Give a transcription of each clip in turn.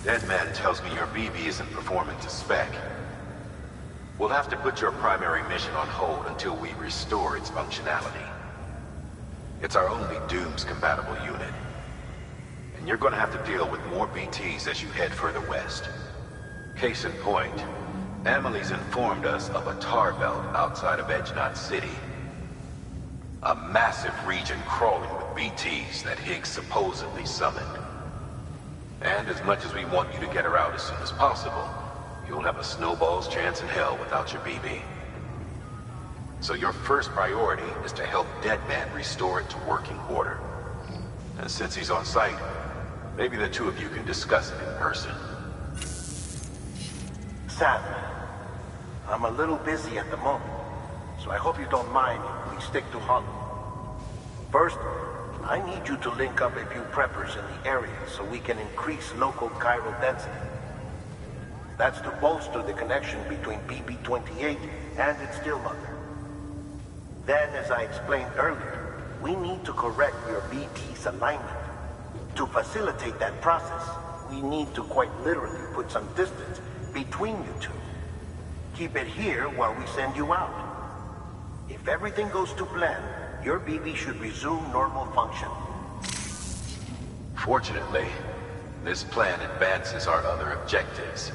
Dead man tells me your BB isn't performing to spec. We'll have to put your primary mission on hold until we restore its functionality. It's our only Dooms-compatible unit. And you're gonna have to deal with more BTs as you head further west. Case in point, Amelie's informed us of a tar belt outside of Edgenot City. A massive region crawling with BTs that Higgs supposedly summoned. And as much as we want you to get her out as soon as possible, you'll have a snowball's chance in hell without your BB. So your first priority is to help Deadman restore it to working order. And since he's on site, maybe the two of you can discuss it in person. Sam, I'm a little busy at the moment, so I hope you don't mind if we stick to Hollow. First, I need you to link up a few preppers in the area so we can increase local chiral density. That's to bolster the connection between BB-28 and its still mother. Then, as I explained earlier, we need to correct your BT's alignment. To facilitate that process, we need to quite literally put some distance between you two. Keep it here while we send you out. If everything goes to plan, your BB should resume normal function. Fortunately, this plan advances our other objectives.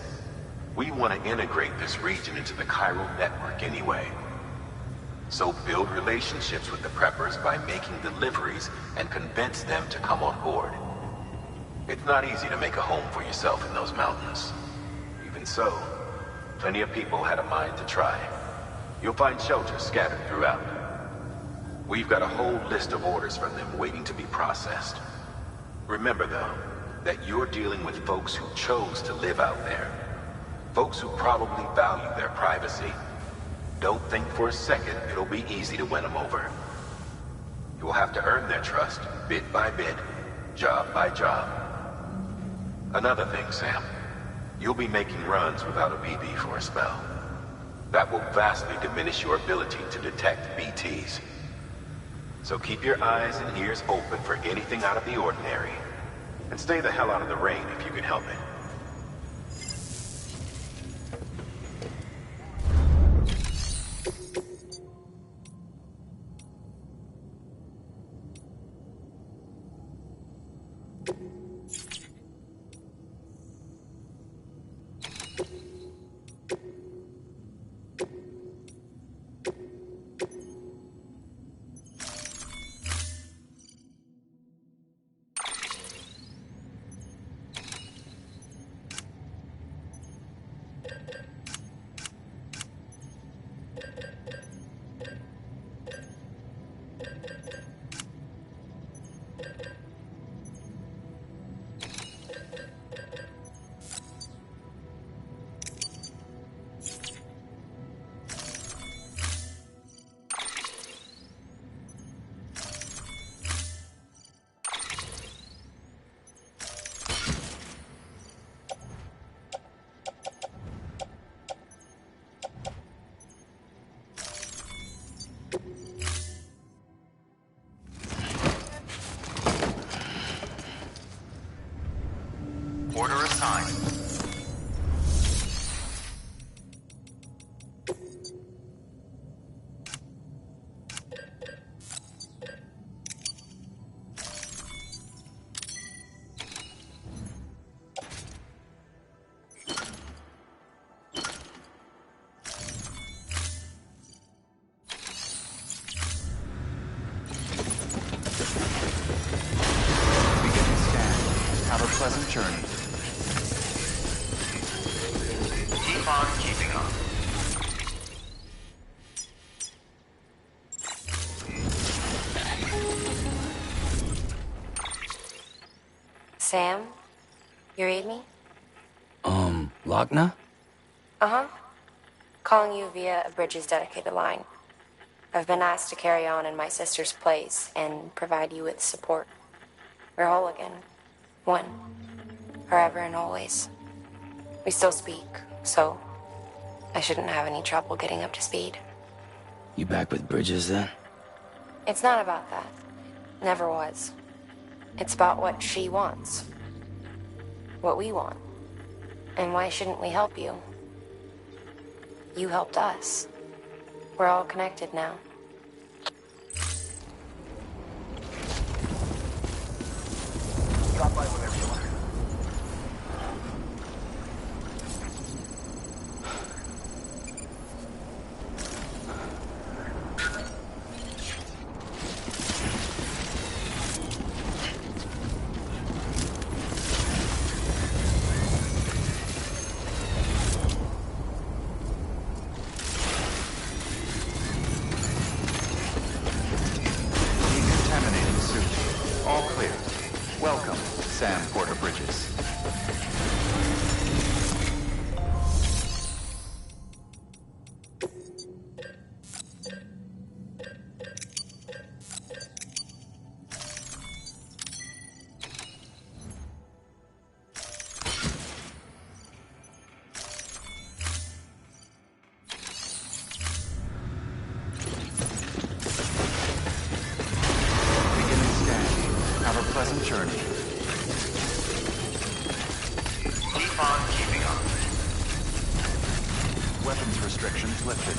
We want to integrate this region into the chiral network anyway. So build relationships with the preppers by making deliveries and convince them to come on board. It's not easy to make a home for yourself in those mountains. Even so, plenty of people had a mind to try. You'll find shelters scattered throughout. We've got a whole list of orders from them waiting to be processed. Remember, though, that you're dealing with folks who chose to live out there. Folks who probably value their privacy. Don't think for a second it'll be easy to win them over. You'll have to earn their trust, bit by bit, job by job. Another thing, Sam. You'll be making runs without a BB for a spell. That will vastly diminish your ability to detect BTs. So keep your eyes and ears open for anything out of the ordinary. And stay the hell out of the rain if you can help it. Order assigned. Beginning scan. Have a pleasant journey. Keep on keeping on. Sam? You read me? Lochna? Uh-huh. Calling you via a Bridges dedicated line. I've been asked to carry on in my sister's place and provide you with support. We're whole again. One. Forever and always. We still speak, so I shouldn't have any trouble getting up to speed. You back with Bridges then? It's not about that. Never was. It's about what she wants. What we want. And why shouldn't we help you? You helped us. We're all connected now. Drop by whenever you want. Decontaminating suit. All clear. Welcome, Sam Porter Bridges. Beginning scan. Have a pleasant journey. Defon keeping on. Weapons restrictions lifted.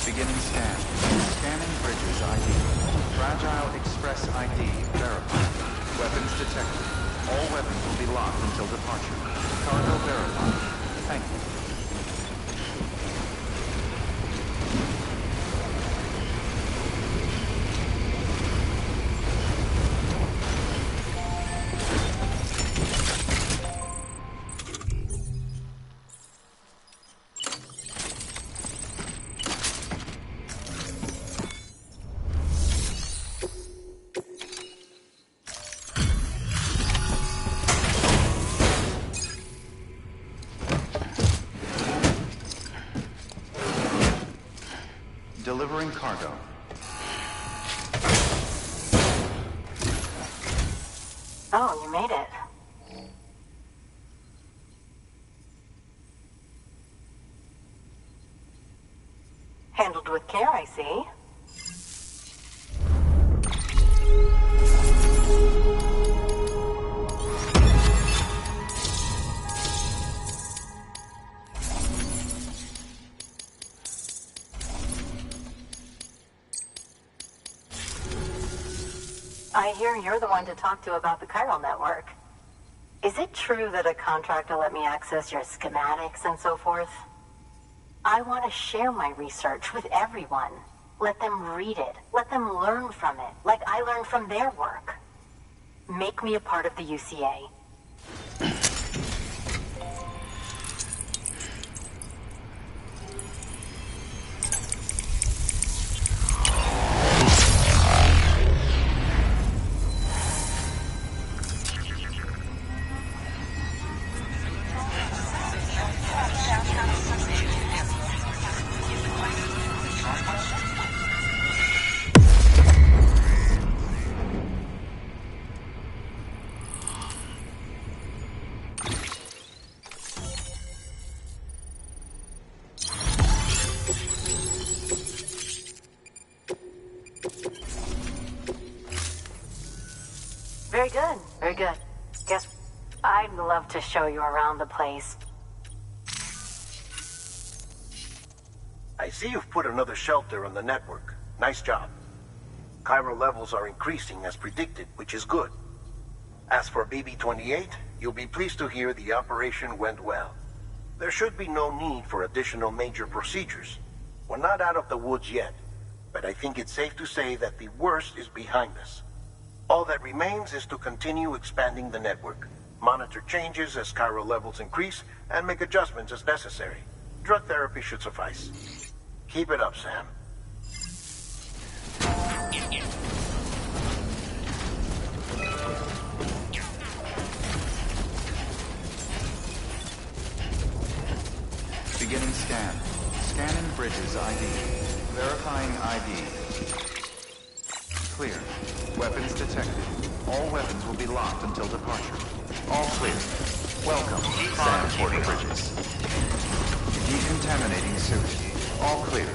Beginning scan. Scanning Bridges ID. Fragile Express ID verified. Weapons detected. All weapons will be locked until departure. Cargo verified. Thank you. Delivering cargo. Oh, you made it. Handled with care, I see. hear you're the one to talk to about the chiral network. Is it true that a contractor let me access your schematics and so forth? I want to share my research with everyone. Let them read it. Let them learn from it, like I learned from their work. Make me a part of the UCA. Very good, very good. Guess I'd love to show you around the place. I see you've put another shelter on the network. Nice job. Chiral levels are increasing as predicted, which is good. As for BB-28, you'll be pleased to hear the operation went well. There should be no need for additional major procedures. We're not out of the woods yet, but I think it's safe to say that the worst is behind us. All that remains is to continue expanding the network, monitor changes as chiral levels increase, and make adjustments as necessary. Drug therapy should suffice. Keep it up, Sam. Beginning scan. Scanning bridges ID. Verifying ID. Clear. Weapons detected. All weapons will be locked until departure. All clear. Welcome, Sam Porter Bridges. Decontaminating suit. All clear.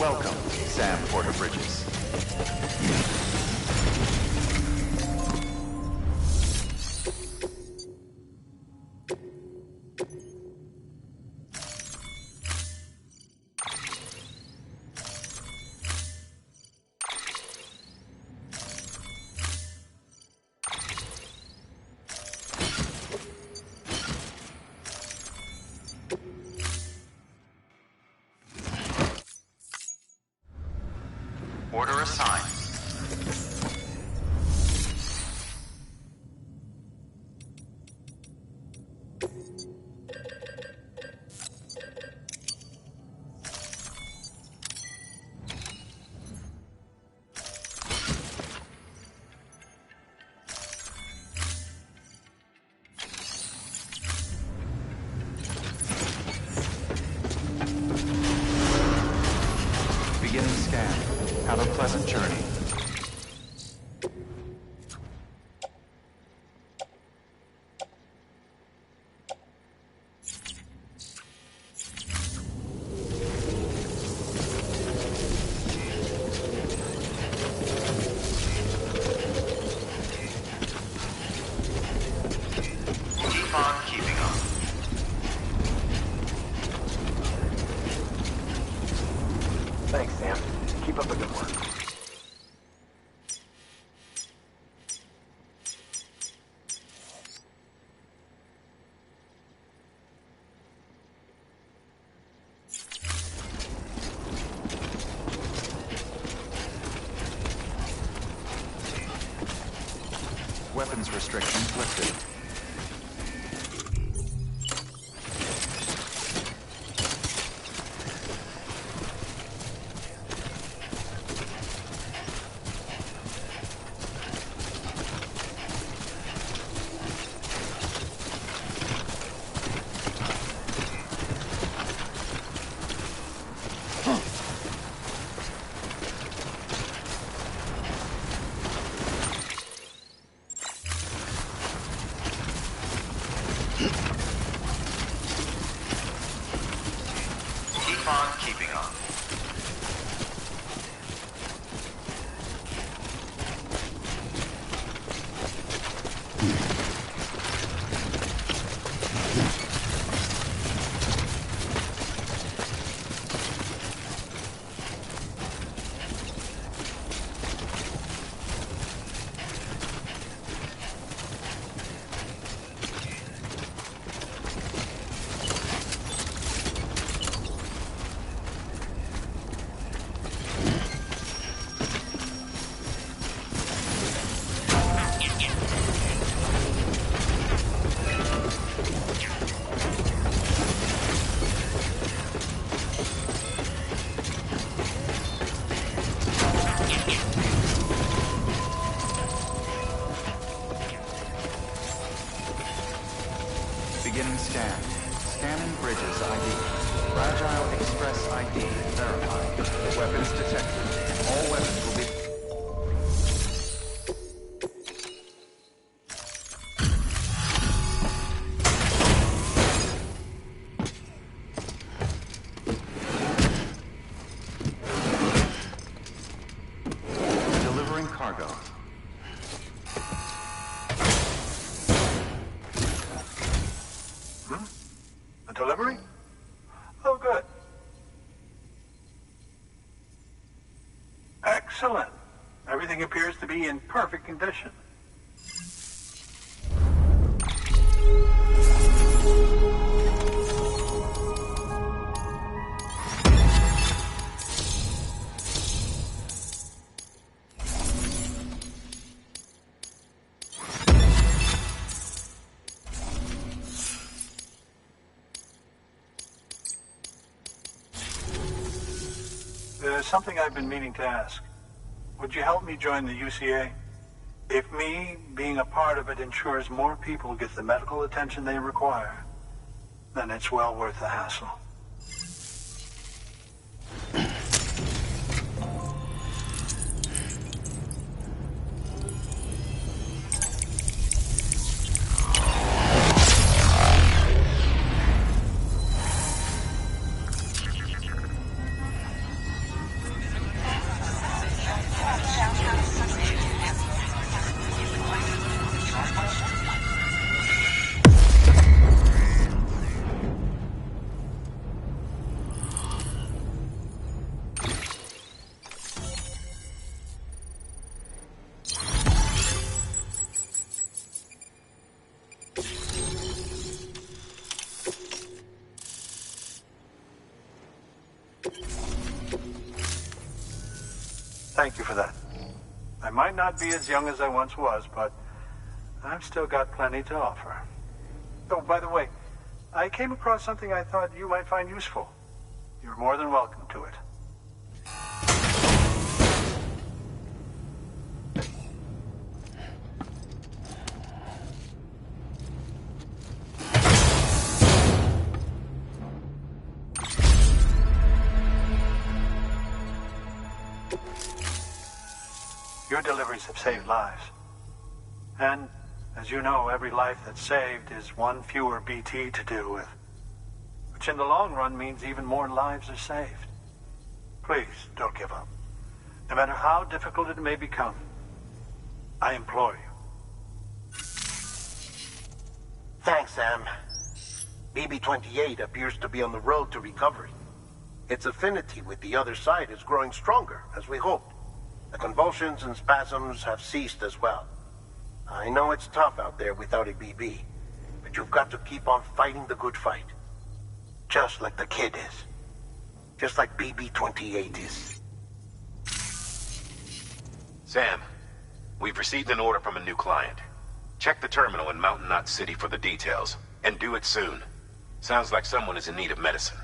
Welcome, Sam Porter Bridges. Order assigned. Beginning scan. Have a pleasant journey. Keep on keeping on. Thanks, Sam. Keep up the good work. Weapons restrictions lifted. Beginning scan. Scanning bridges ID. Fragile Express ID verified. Weapons detected. All weapons will be... Delivering cargo. A delivery? Oh, good. Excellent. Everything appears to be in perfect condition. There's something I've been meaning to ask. Would you help me join the UCA? If me being a part of it ensures more people get the medical attention they require, then it's well worth the hassle. Thank you for that. I might not be as young as I once was, but I've still got plenty to offer. Oh, by the way, I came across something I thought you might find useful. You're more than welcome to it. Your deliveries have saved lives. And, as you know, every life that's saved is one fewer BT to deal with. Which in the long run means even more lives are saved. Please, don't give up. No matter how difficult it may become, I implore you. Thanks, Sam. BB-28 appears to be on the road to recovery. Its affinity with the other side is growing stronger, as we hoped. The convulsions and spasms have ceased as well. I know it's tough out there without a BB, but you've got to keep on fighting the good fight. Just like the kid is. Just like BB-28 is. Sam, we've received an order from a new client. Check the terminal in Mountain Knot City for the details, and do it soon. Sounds like someone is in need of medicine.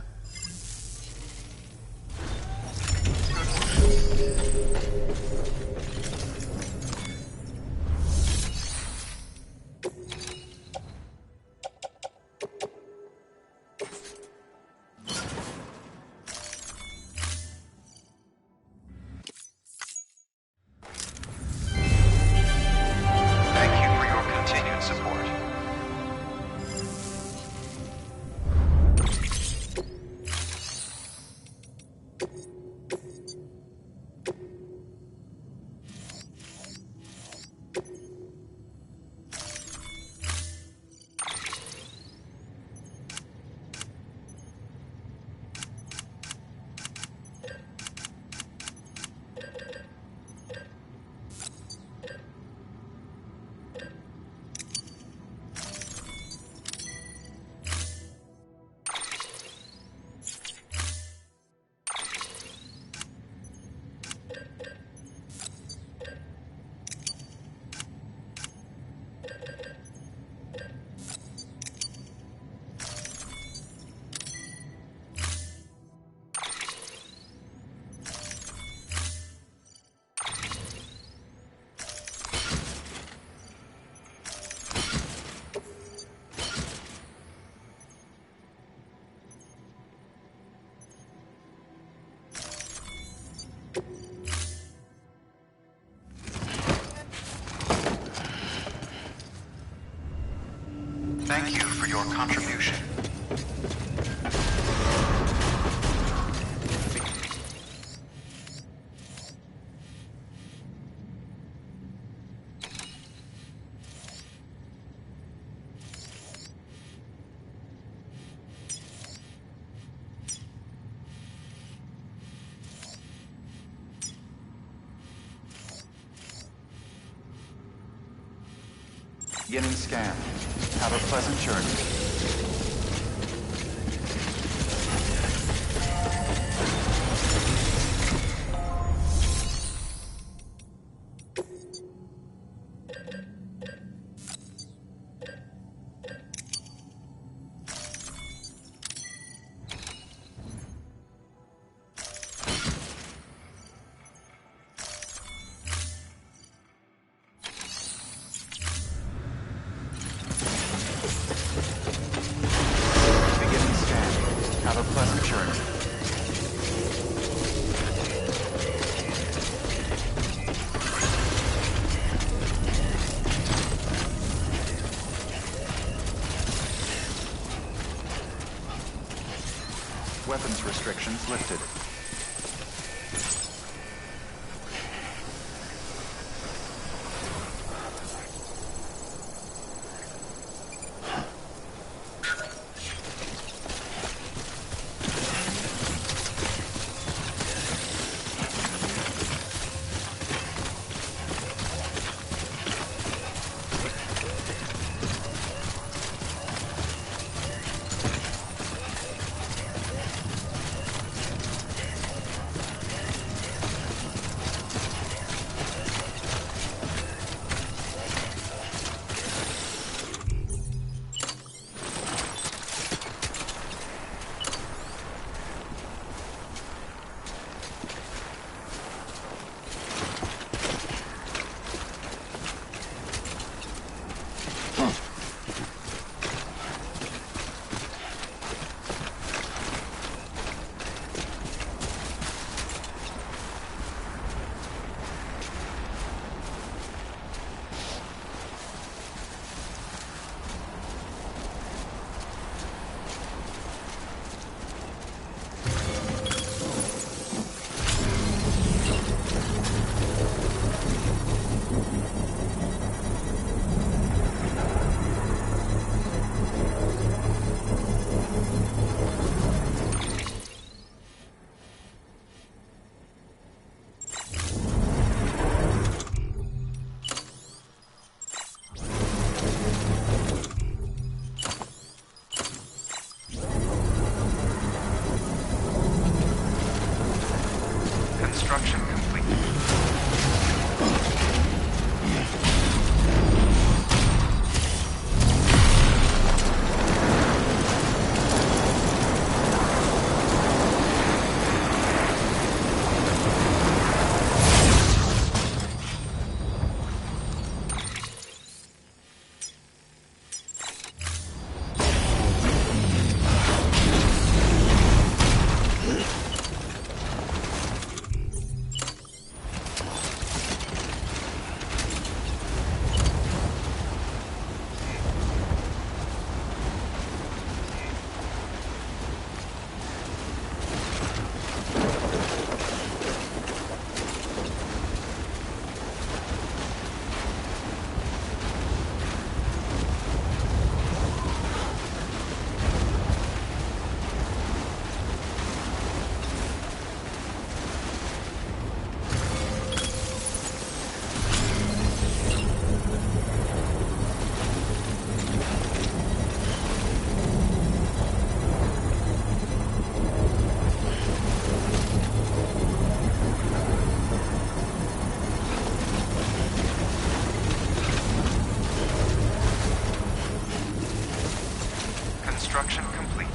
Thank you for your contribution. Beginning scan. Have a pleasant journey. Beginning scan. Have a pleasant journey. Weapons restrictions lifted. Construction complete. Construction complete.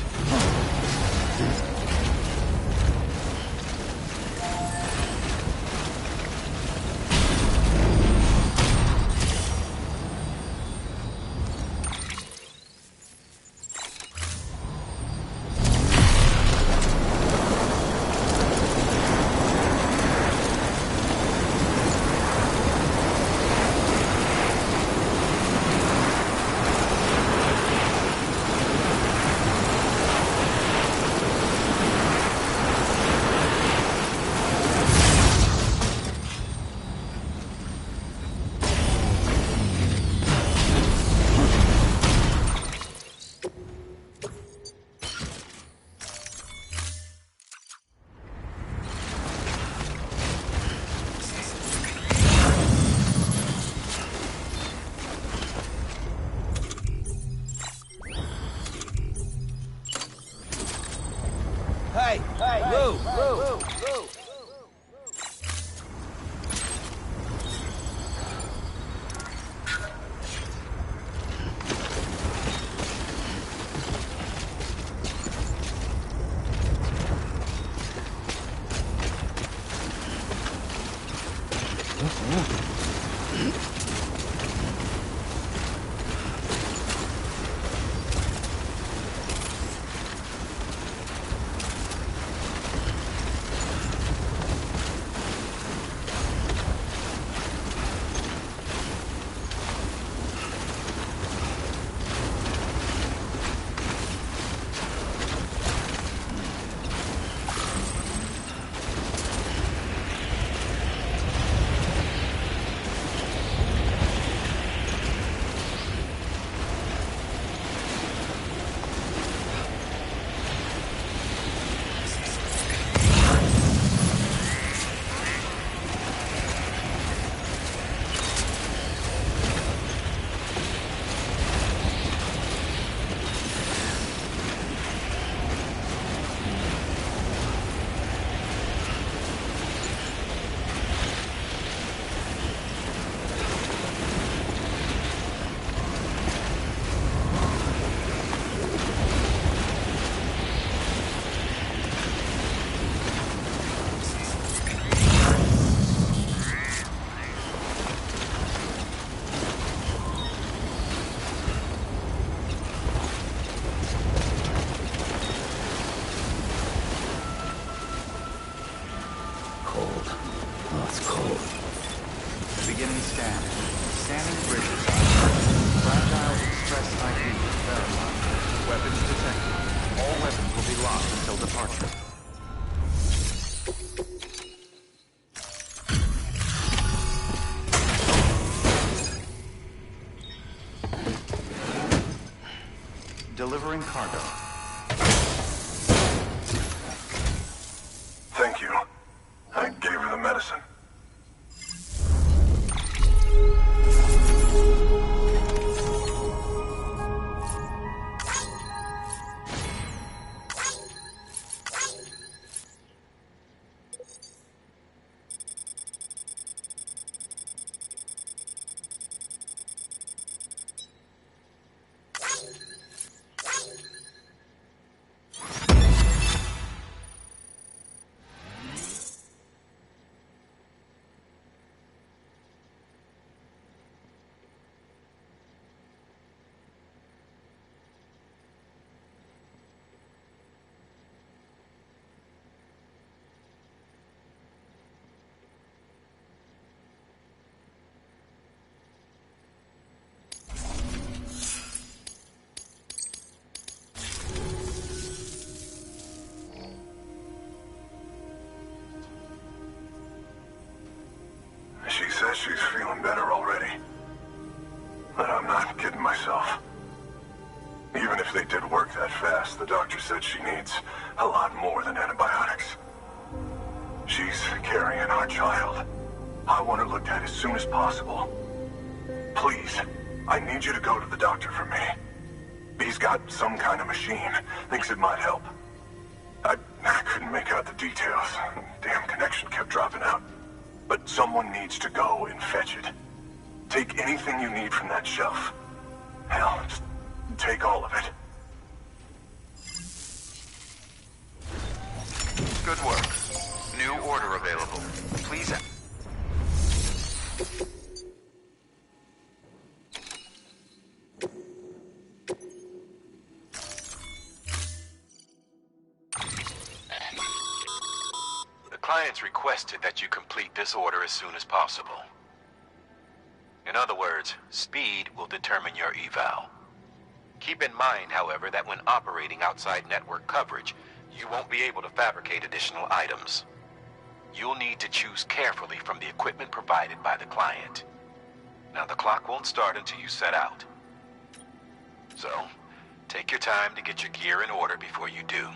delivering cargo. Thank you. I gave her the medicine. She says she's feeling better already. But I'm not kidding myself. Even if they did work that fast, the doctor said she needs a lot more than antibiotics. She's carrying our child. I want her looked at as soon as possible. Please, I need you to go to the doctor for me. He's got some kind of machine. Thinks it might help. I couldn't make out the details. Damn connection kept dropping out. But someone needs to go and fetch it. Take anything you need from that shelf. Hell, just take all of it. Good work. New order available. Please... The client's requested that you complete this order as soon as possible. In other words, speed will determine your eval. Keep in mind, however, that when operating outside network coverage, you won't be able to fabricate additional items. You'll need to choose carefully from the equipment provided by the client. Now, the clock won't start until you set out. So, take your time to get your gear in order before you do.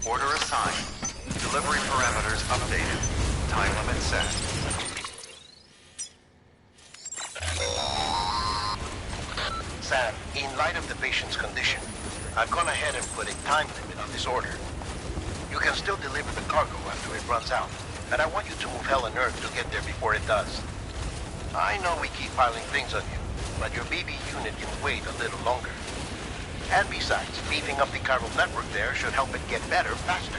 Order assigned. Delivery parameters updated. Time limit set. Sam, in light of the patient's condition, I've gone ahead and put a time limit on this order. You can still deliver the cargo after it runs out, and I want you to move hell and earth to get there before it does. I know we keep piling things on you, but your BB unit can wait a little longer. And besides, beefing up the chiral network there should help it get better faster.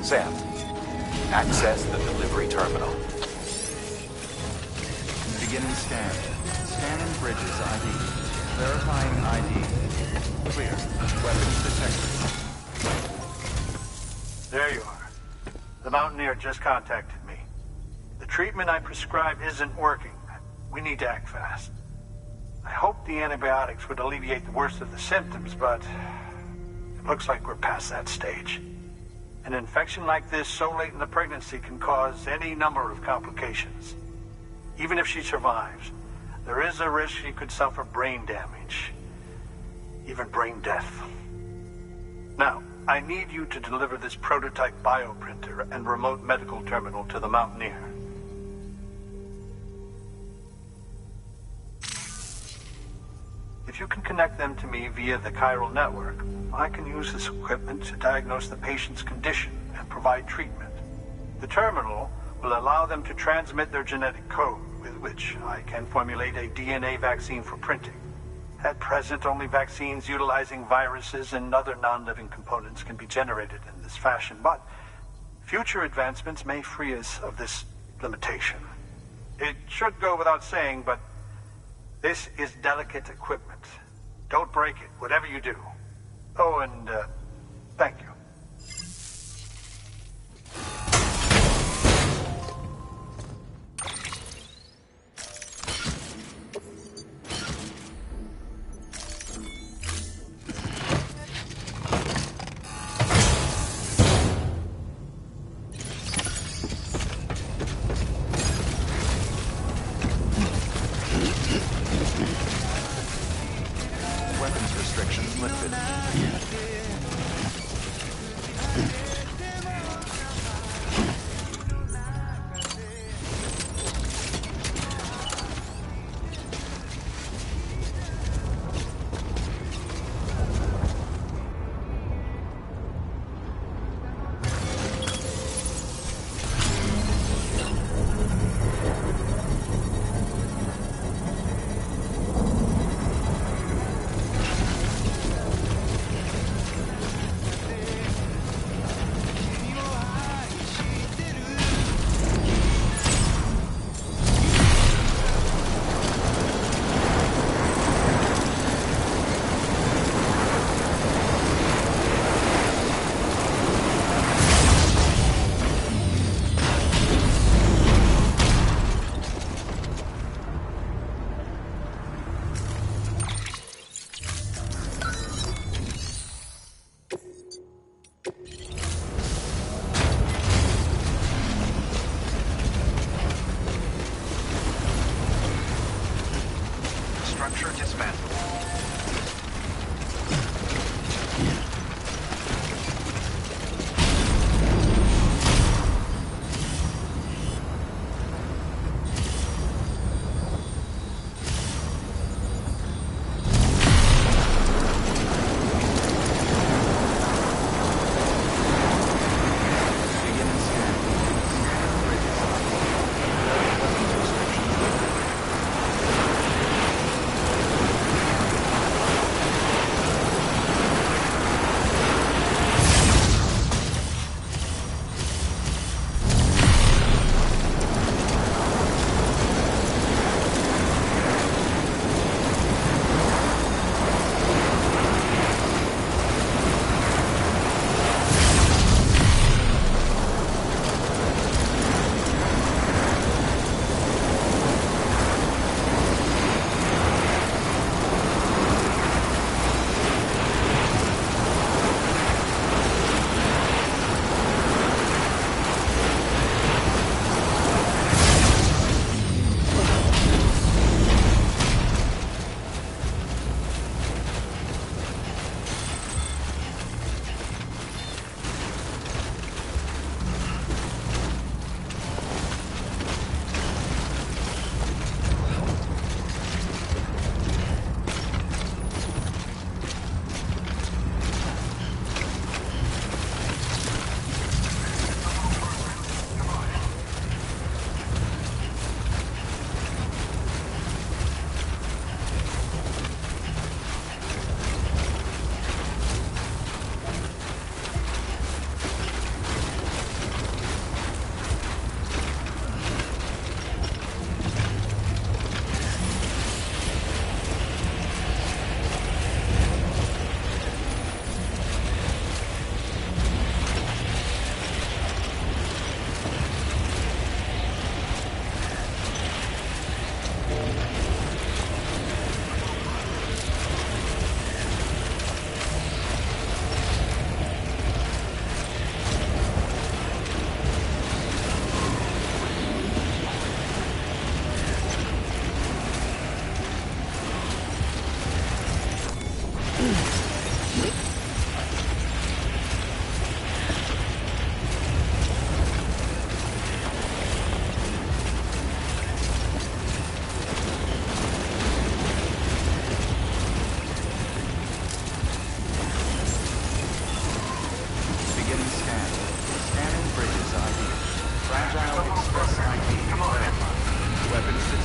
Sam, access the delivery terminal. Beginning scan. Scanning Bridges ID. Verifying ID. Clear. Weapons detected. There you are. The Mountaineer just contacted me. The treatment I prescribed isn't working. We need to act fast. I hoped the antibiotics would alleviate the worst of the symptoms, but it looks like we're past that stage. An infection like this so late in the pregnancy can cause any number of complications. Even if she survives, there is a risk she could suffer brain damage, even brain death. Now, I need you to deliver this prototype bioprinter and remote medical terminal to the Mountaineer. If you can connect them to me via the chiral network, I can use this equipment to diagnose the patient's condition and provide treatment. The terminal will allow them to transmit their genetic code, with which I can formulate a DNA vaccine for printing. At present, only vaccines utilizing viruses and other non-living components can be generated in this fashion, but future advancements may free us of this limitation. It should go without saying, but this is delicate equipment. Don't break it, whatever you do. Oh, and thank you. Weapons restrictions lifted.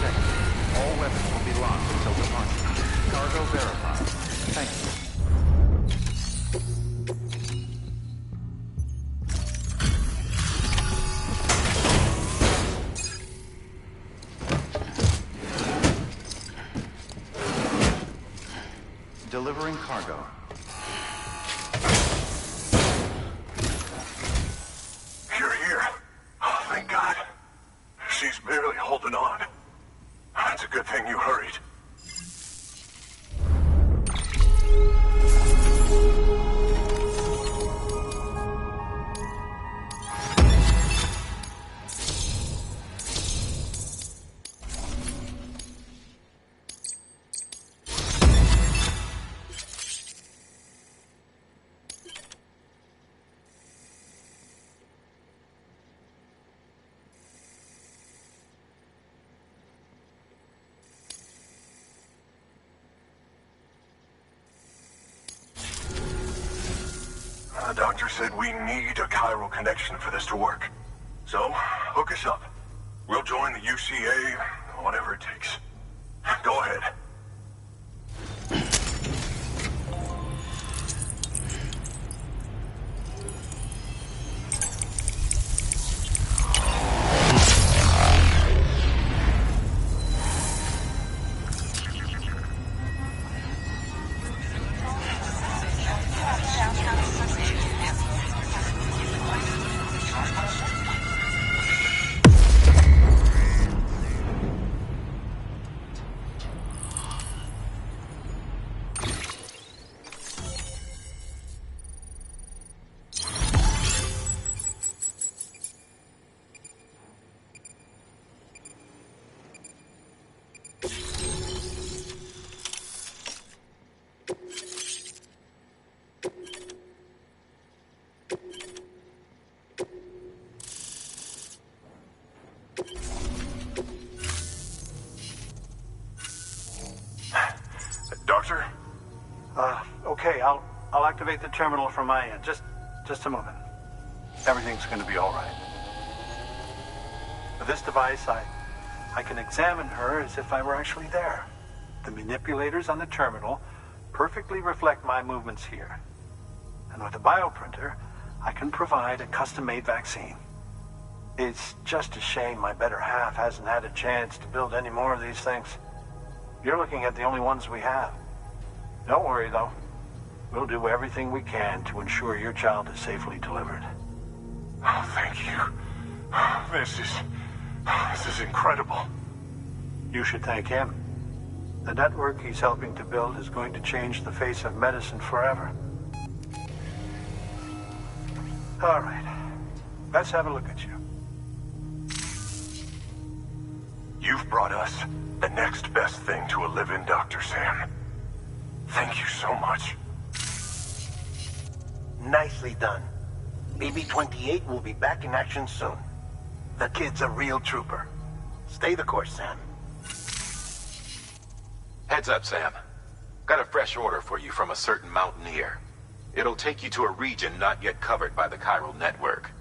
detected. All weapons will be locked until departure. Cargo verified. Thank you. Delivering cargo. You're here. Oh, thank God. She's barely holding on. It's a good thing you hurried. The doctor said we need a chiral connection for this to work. So, hook us up. We'll join the UCA, whatever it takes. Go ahead. Doctor? Okay, I'll activate the terminal from my end. Just a moment. Everything's gonna be all right. With this device, I can examine her as if I were actually there. The manipulators on the terminal perfectly reflect my movements here. And with the bioprinter, I can provide a custom-made vaccine. It's just a shame my better half hasn't had a chance to build any more of these things. You're looking at the only ones we have. Don't worry, though. We'll do everything we can to ensure your child is safely delivered. Oh, thank you. This is incredible. You should thank him. The network he's helping to build is going to change the face of medicine forever. All right. Let's have a look at you. You've brought us the next best thing to a live-in Dr. Sam. Thank you so much. Nicely done. BB-28 will be back in action soon. The kid's a real trooper. Stay the course, Sam. Heads up, Sam. Got a fresh order for you from a certain mountaineer. It'll take you to a region not yet covered by the chiral network.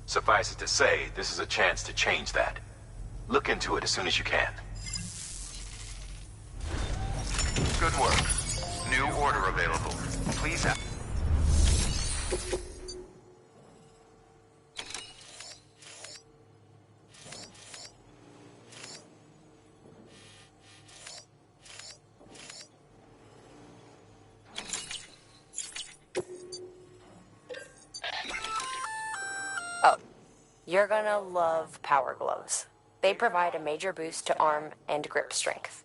Suffice it to say, this is a chance to change that. Look into it as soon as you can. Good work. New order available. Please have... Oh, you're gonna love power gloves. They provide a major boost to arm and grip strength.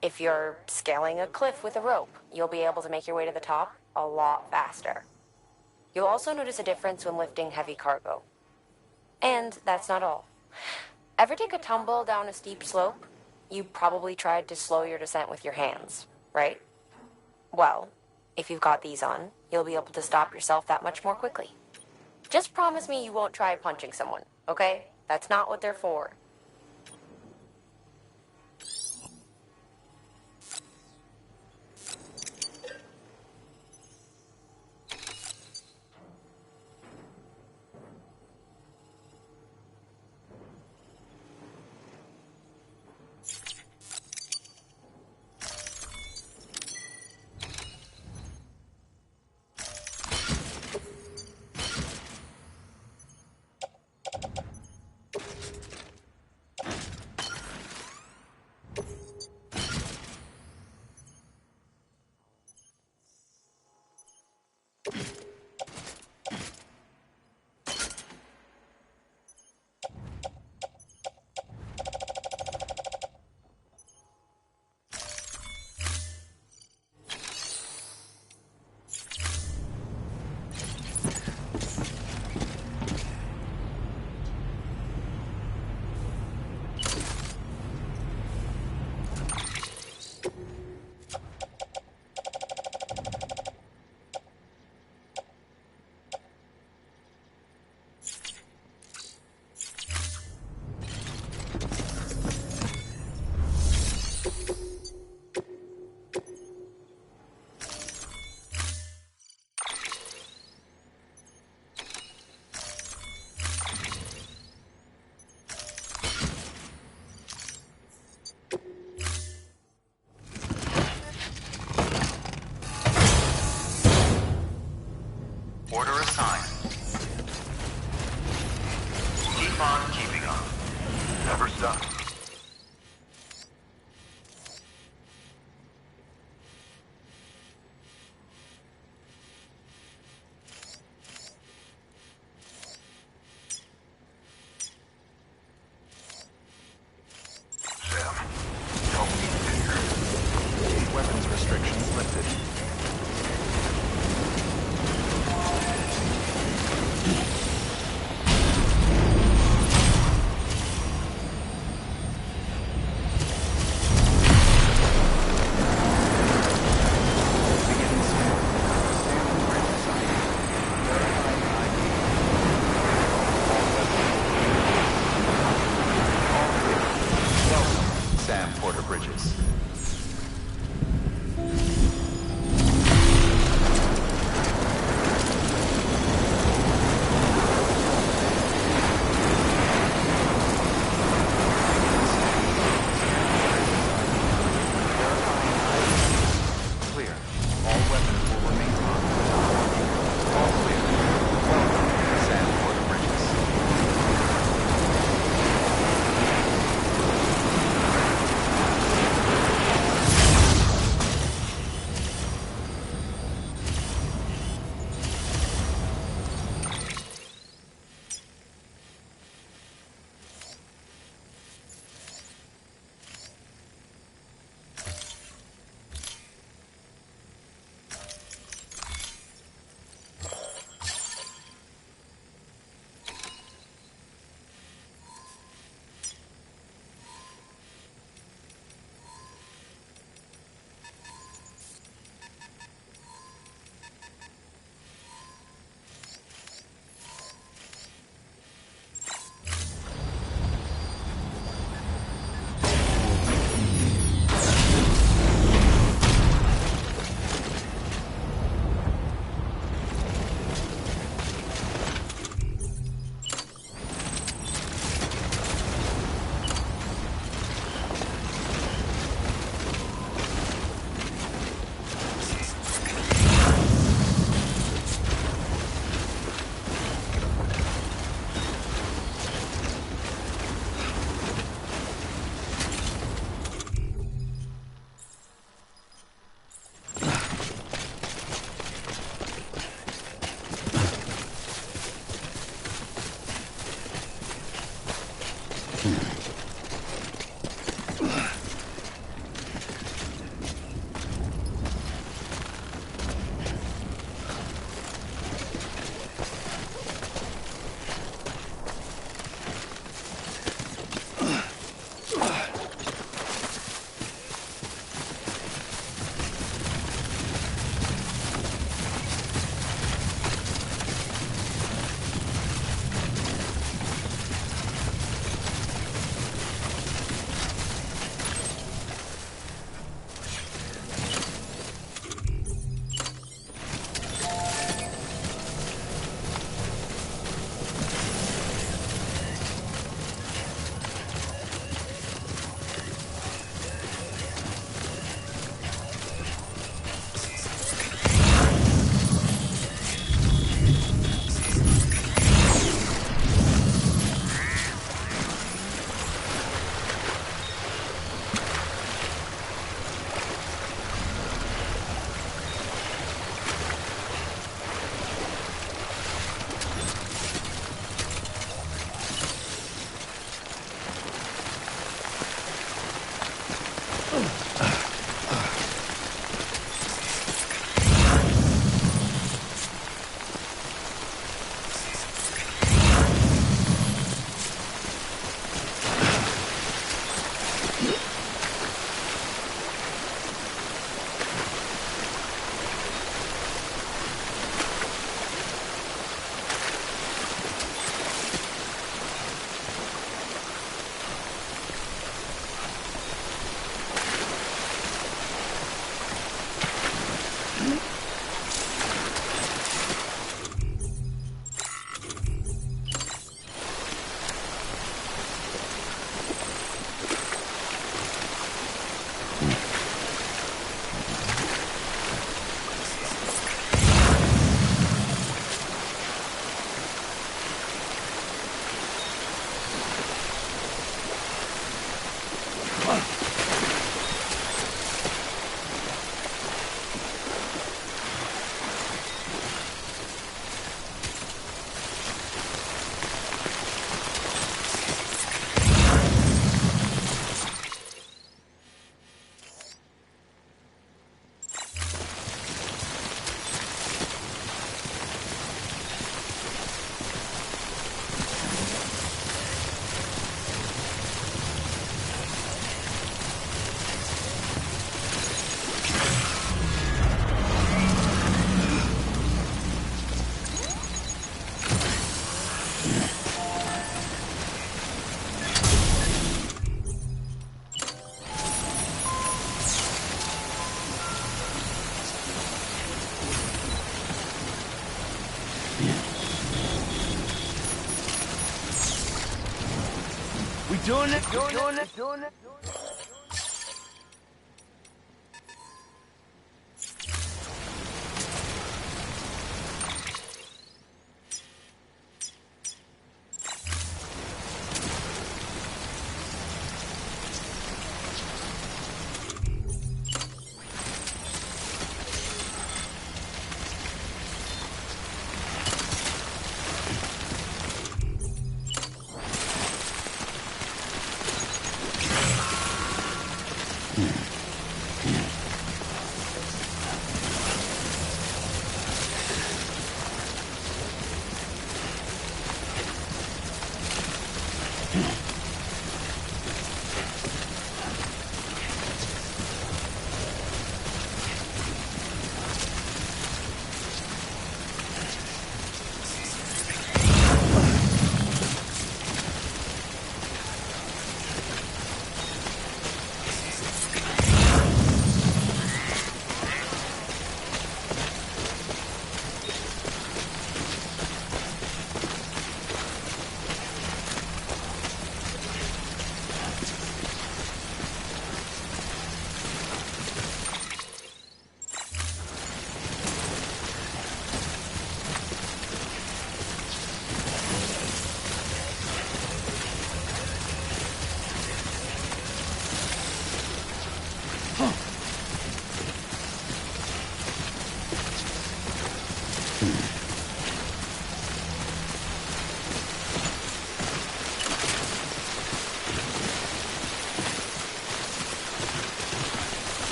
If you're scaling a cliff with a rope, you'll be able to make your way to the top a lot faster. You'll also notice a difference when lifting heavy cargo. And that's not all. Ever take a tumble down a steep slope? You probably tried to slow your descent with your hands, right? Well, if you've got these on, you'll be able to stop yourself that much more quickly. Just promise me you won't try punching someone, okay? That's not what they're for. on keeping on. Never stop. Sam, don't be here. Weapons restrictions lifted. Sam Porter Bridges. Clear. All weapons will remain on. All clear. Welcome, Sam Porter Bridges. We doing it? Doing it?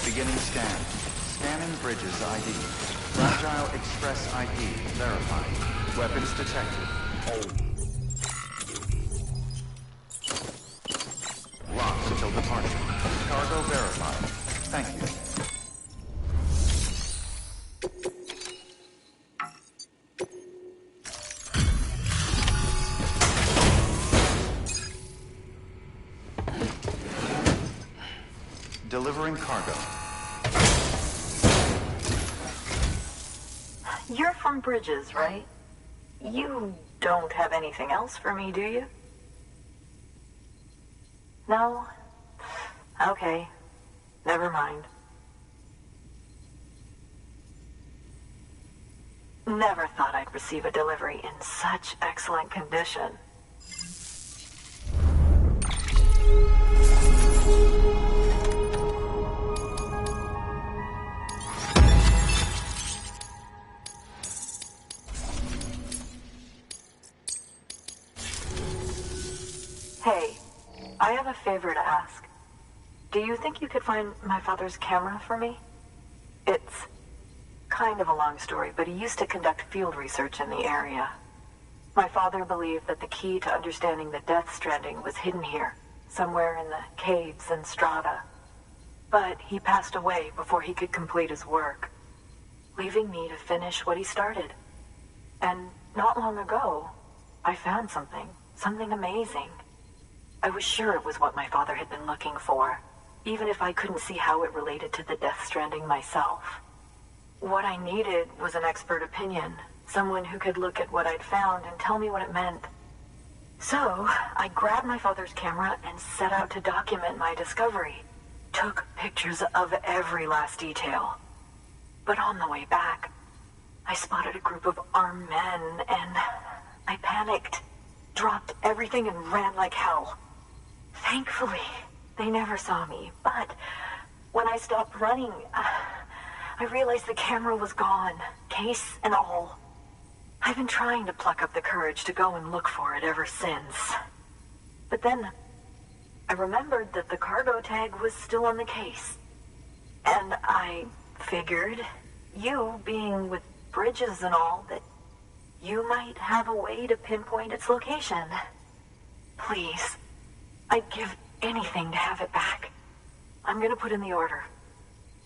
Beginning scan. Scanning bridges ID. Fragile Express ID verified. Weapons detected. Locked until departure. Cargo verified. Thank you. Delivering cargo. You're from Bridges, right? You don't have anything else for me, do you? No? Okay. Never mind. Never thought I'd receive a delivery in such excellent condition. Hey, I have a favor to ask. Do you think you could find my father's camera for me? It's kind of a long story, but he used to conduct field research in the area. My father believed that the key to understanding the Death Stranding was hidden here, somewhere in the caves and strata. But he passed away before he could complete his work, leaving me to finish what he started. And not long ago, I found something amazing. I was sure it was what my father had been looking for, even if I couldn't see how it related to the Death Stranding myself. What I needed was an expert opinion, someone who could look at what I'd found and tell me what it meant. So, I grabbed my father's camera and set out to document my discovery. Took pictures of every last detail. But on the way back, I spotted a group of armed men and I panicked, dropped everything and ran like hell. Thankfully, they never saw me, but when I stopped running, I realized the camera was gone, case and all. I've been trying to pluck up the courage to go and look for it ever since. But then, I remembered that the cargo tag was still on the case. And I figured, you being with Bridges and all, that you might have a way to pinpoint its location. Please, I'd give anything to have it back. I'm gonna put in the order.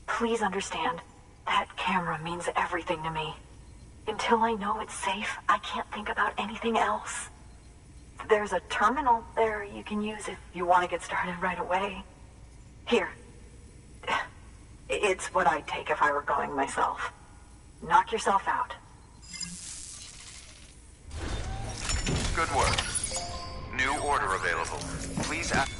Please understand, that camera means everything to me. Until I know it's safe, I can't think about anything else. There's a terminal there you can use if you want to get started right away. Here. It's what I'd take if I were going myself. Knock yourself out. Good work. New order available. Please act.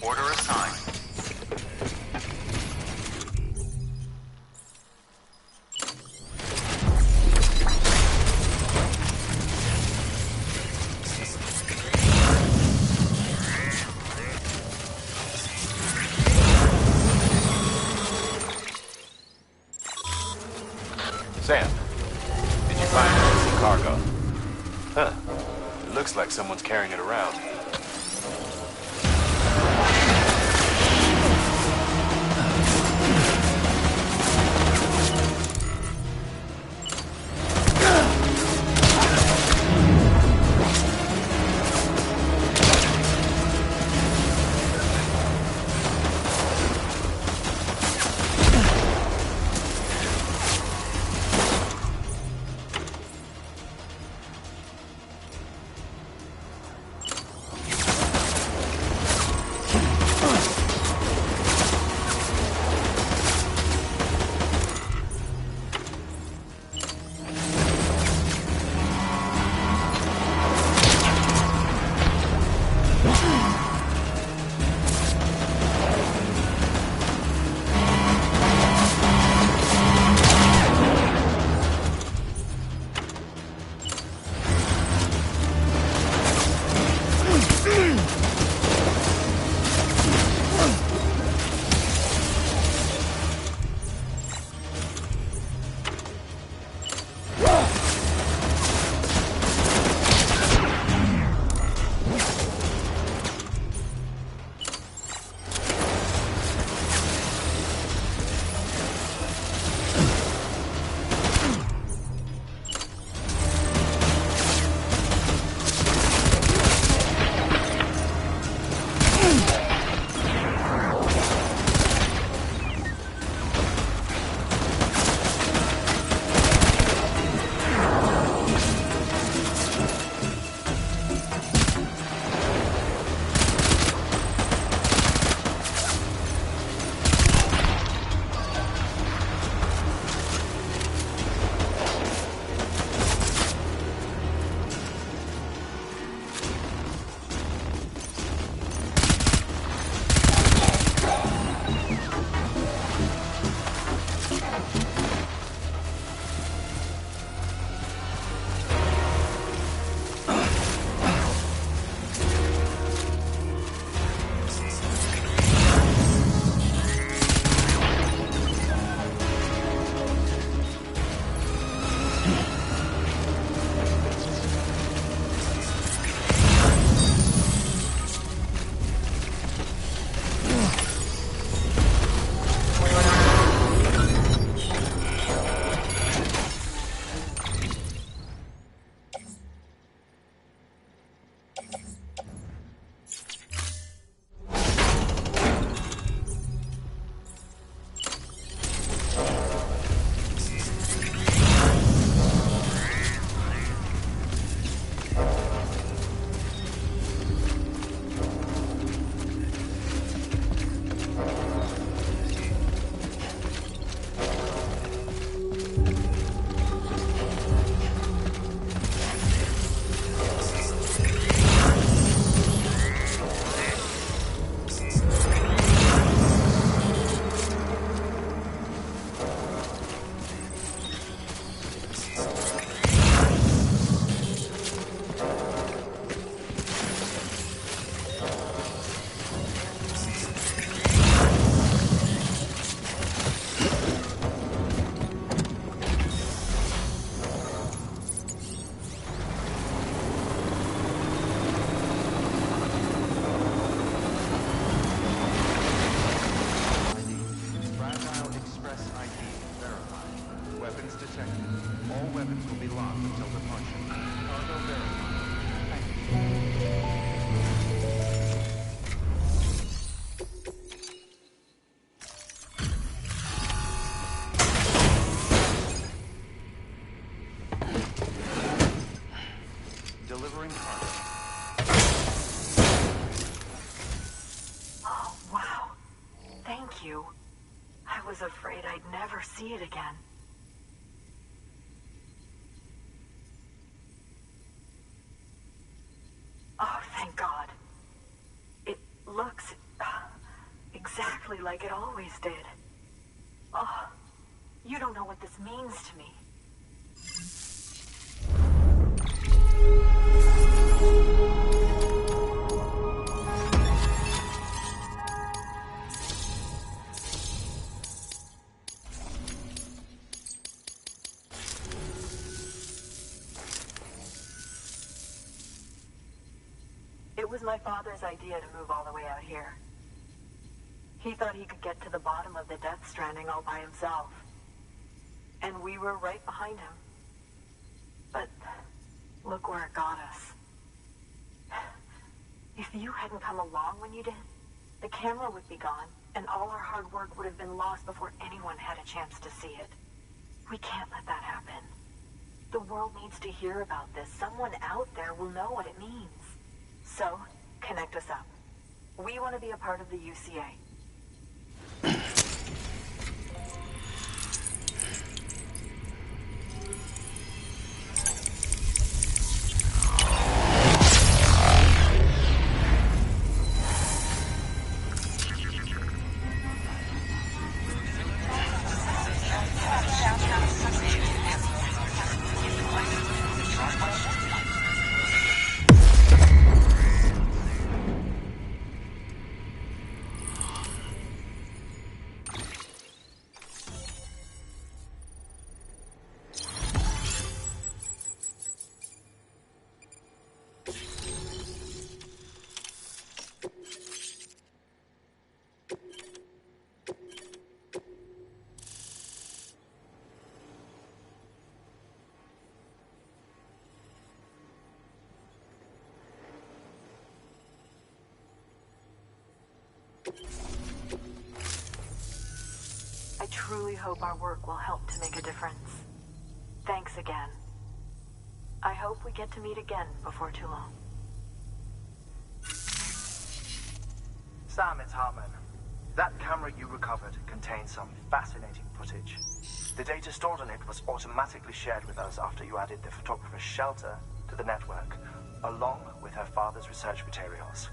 Order assigned. Sam, did you find the missing cargo? Huh. It looks like someone's carrying it around. was afraid I'd never see it again. Oh, thank God. It looks exactly like it always did. Oh, you don't know what this means to me. It was my father's idea to move all the way out here. He thought he could get to the bottom of the Death Stranding all by himself. And we were right behind him. But look where it got us. If you hadn't come along when you did, the camera would be gone, and all our hard work would have been lost before anyone had a chance to see it. We can't let that happen. The world needs to hear about this. Someone out there will know what it means. So, connect us up. We want to be a part of the UCA. I truly hope our work will help to make a difference. Thanks again. I hope we get to meet again before too long. Sam, it's Hartman. That camera you recovered contains some fascinating footage. The data stored on it was automatically shared with us after you added the photographer's shelter to the network, along with her father's research materials.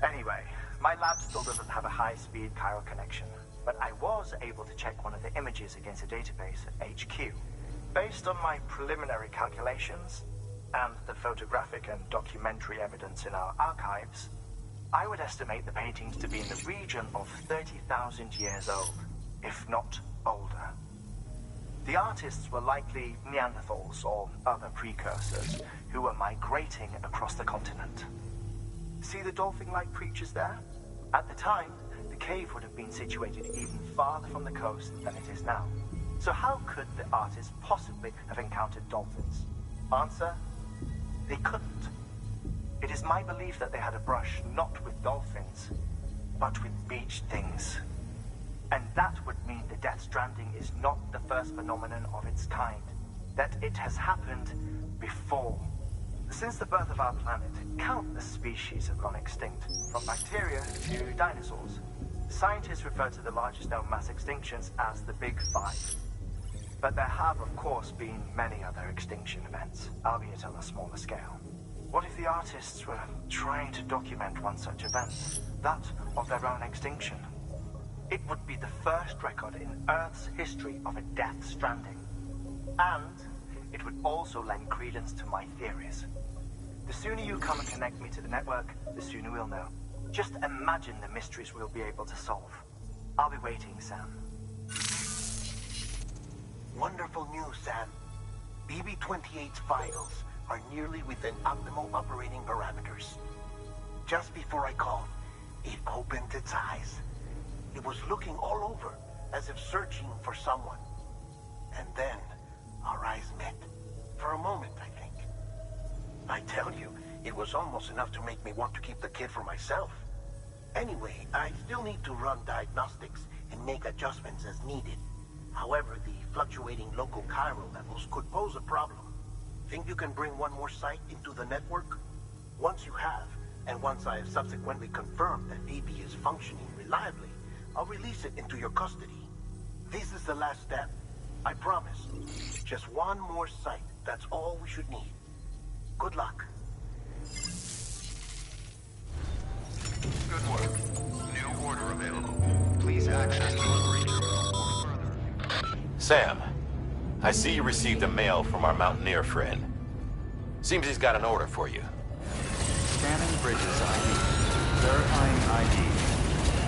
Anyway, my lab still doesn't have a high-speed chiral connection, but I was able to check one of the images against a database at HQ. Based on my preliminary calculations, and the photographic and documentary evidence in our archives, I would estimate the paintings to be in the region of 30,000 years old, if not older. The artists were likely Neanderthals or other precursors who were migrating across the continent. See the dolphin-like creatures there? At the time, the cave would have been situated even farther from the coast than it is now. So how could the artists possibly have encountered dolphins? Answer: they couldn't. It is my belief that they had a brush not with dolphins, but with beach things. And that would mean the Death Stranding is not the first phenomenon of its kind, that it has happened before. Since the birth of our planet, countless species have gone extinct, from bacteria to dinosaurs. Scientists refer to the largest known mass extinctions as the Big Five. But there have, of course, been many other extinction events, albeit on a smaller scale. What if the artists were trying to document one such event, that of their own extinction? It would be the first record in Earth's history of a Death Stranding. And it would also lend credence to my theories. The sooner you come and connect me to the network, the sooner we'll know. Just imagine the mysteries we'll be able to solve. I'll be waiting, Sam. Wonderful news, Sam. BB-28's vitals are nearly within optimal operating parameters. Just before I called, it opened its eyes. It was looking all over, as if searching for someone. And then, our eyes met. For a moment, I think. I tell you, it was almost enough to make me want to keep the kid for myself. Anyway, I still need to run diagnostics and make adjustments as needed. However, the fluctuating local chiral levels could pose a problem. Think you can bring one more site into the network? Once you have, and once I have subsequently confirmed that BB is functioning reliably, I'll release it into your custody. This is the last step. I promise. Just one more site. That's all we should need. Good luck. Good work. New order available. Please access the breacher room for further. Sam, I see you received a mail from our mountaineer friend. Seems he's got an order for you. Scanning Bridges ID. Verifying ID.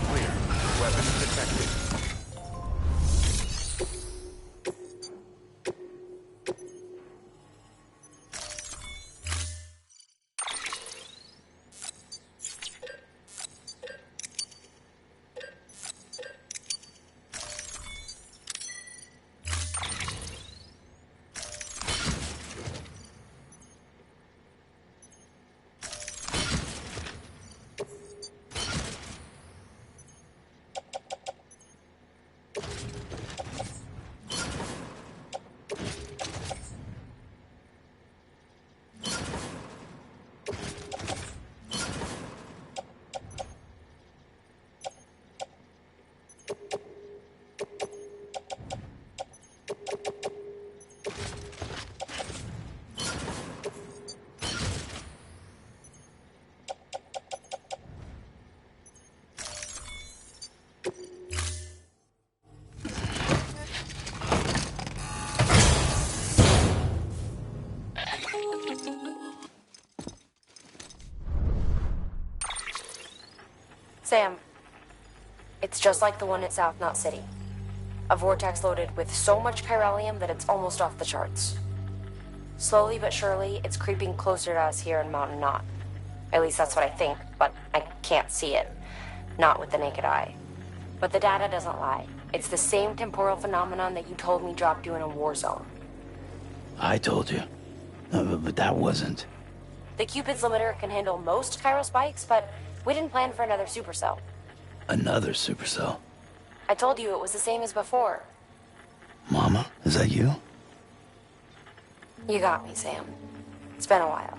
Clear. Weapons detected. Sam, it's just like the one at South Knot City. A vortex loaded with so much chiralium that it's almost off the charts. Slowly but surely, it's creeping closer to us here in Mountain Knot. At least that's what I think, but I can't see it. Not with the naked eye. But the data doesn't lie. It's the same temporal phenomenon that you told me dropped you in a war zone. I told you. But that wasn't. The Cupid's limiter can handle most chiral spikes, but we didn't plan for another supercell. Another supercell. I told you it was the same as before. Mama, is that you? You got me, Sam. It's been a while.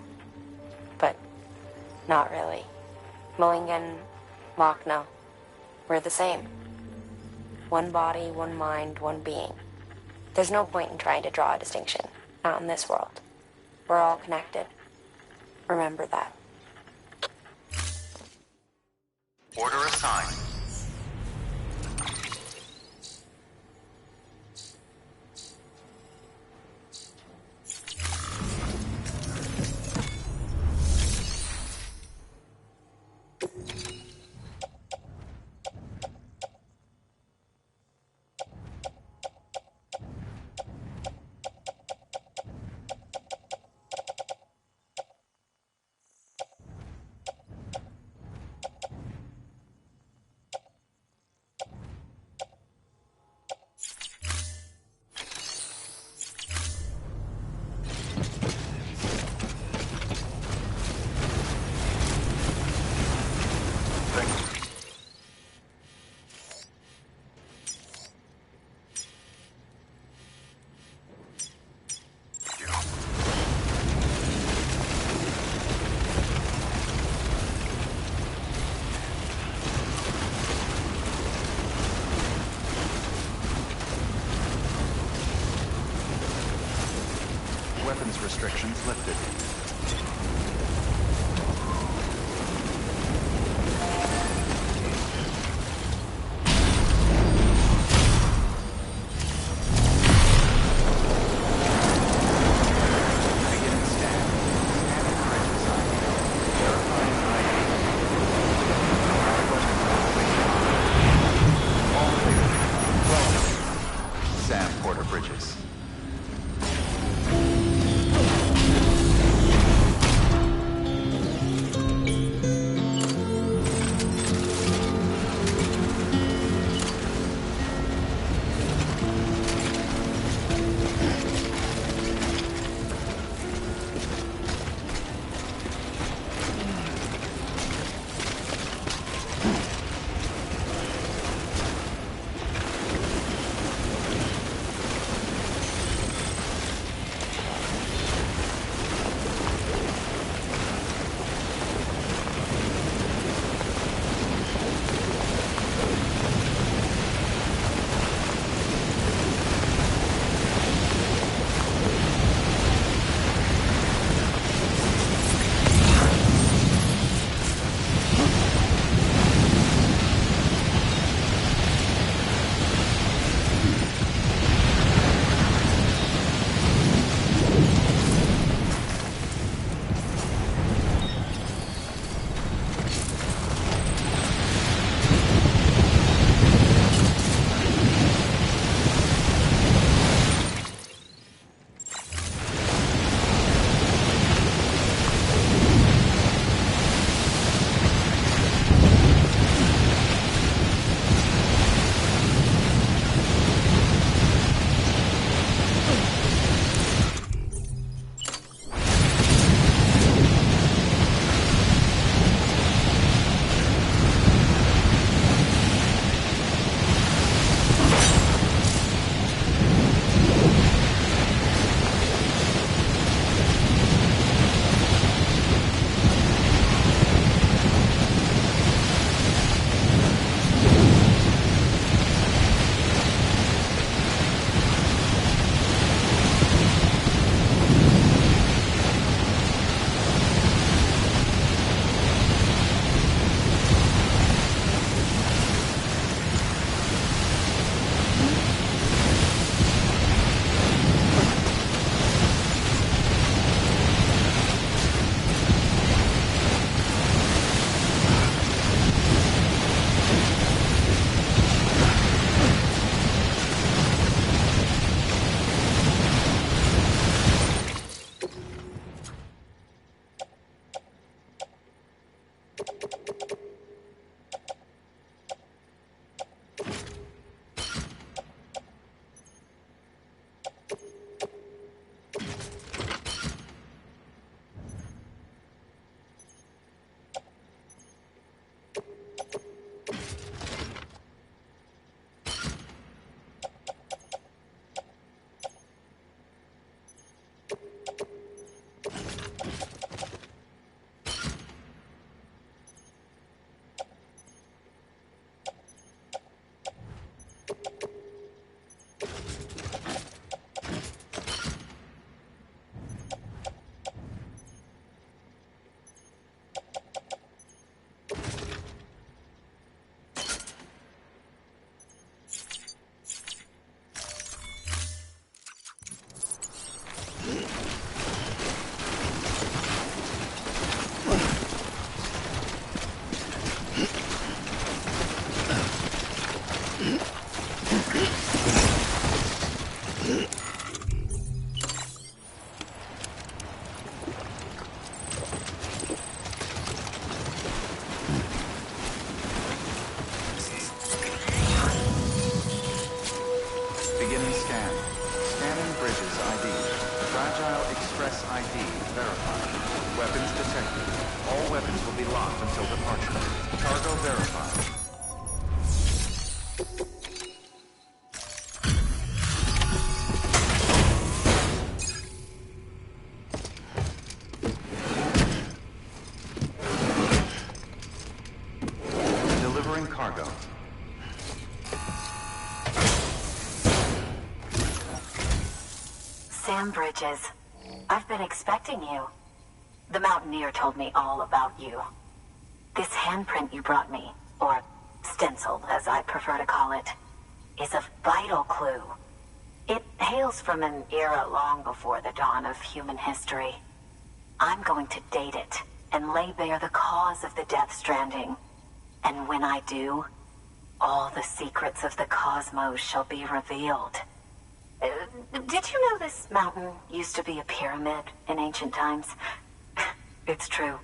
But not really. Mulligan, Lochna, we're the same. One body, one mind, one being. There's no point in trying to draw a distinction. Not in this world. We're all connected. Remember that. Order assigned. Weapons restrictions lifted. Beginning scan. Scanning bridges ID. Verifying ID. All clear. Welcome. Sam Porter Bridges. Beginning scan. Scanning bridges ID. Fragile Express ID verified. Weapons detected. All weapons will be locked until departure. Cargo verified. Delivering cargo. Sam Bridges, I've been expecting you. The Mountaineer told me all about you. This handprint you brought me, or stencil as I prefer to call it, is a vital clue. It hails from an era long before the dawn of human history. I'm going to date it and lay bare the cause of the Death Stranding. And when I do, all the secrets of the cosmos shall be revealed. Did you know this mountain used to be a pyramid in ancient times? It's true.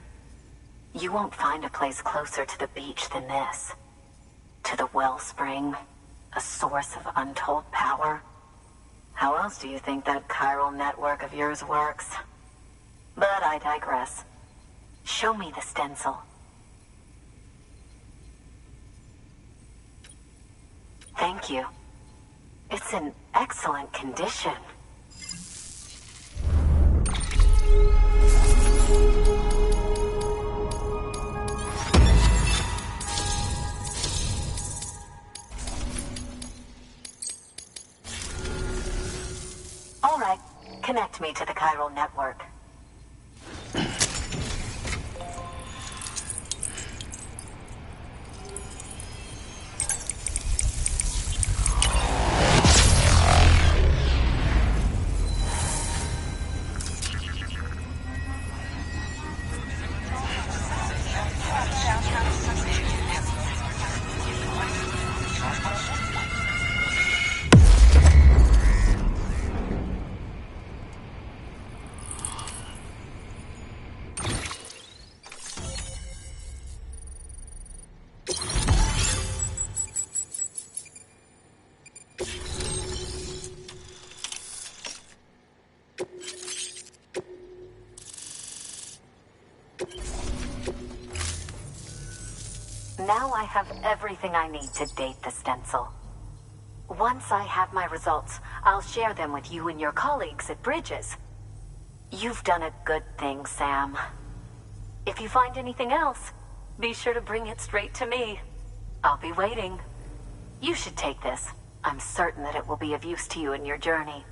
You won't find a place closer to the beach than this. To the wellspring, a source of untold power. How else do you think that chiral network of yours works? But I digress. Show me the stencil. Thank you. It's in excellent condition. All right, connect me to the chiral network. Now I have everything I need to date the stencil. Once I have my results, I'll share them with you and your colleagues at Bridges. You've done a good thing, Sam. If you find anything else, be sure to bring it straight to me. I'll be waiting. You should take this. I'm certain that it will be of use to you in your journey.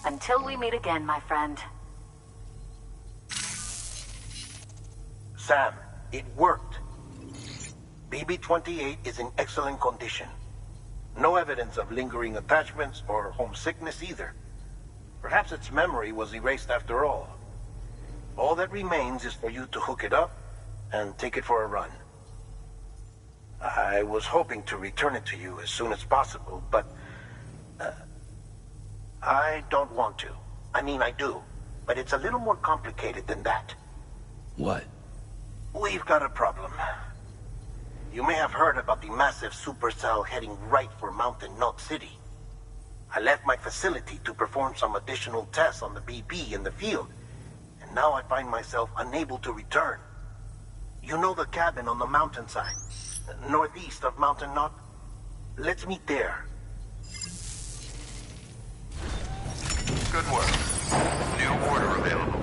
Until we meet again, my friend. Sam, it worked. BB-28 is in excellent condition. No evidence of lingering attachments or homesickness either. Perhaps its memory was erased after all. All that remains is for you to hook it up and take it for a run. I was hoping to return it to you as soon as possible, but I don't want to. I mean, I do, but it's a little more complicated than that. What? We've got a problem. You may have heard about the massive supercell heading right for Mountain Knot City. I left my facility to perform some additional tests on the BB in the field, and now I find myself unable to return. You know the cabin on the mountainside, northeast of Mountain Knot? Let's meet there. Good work. New order available.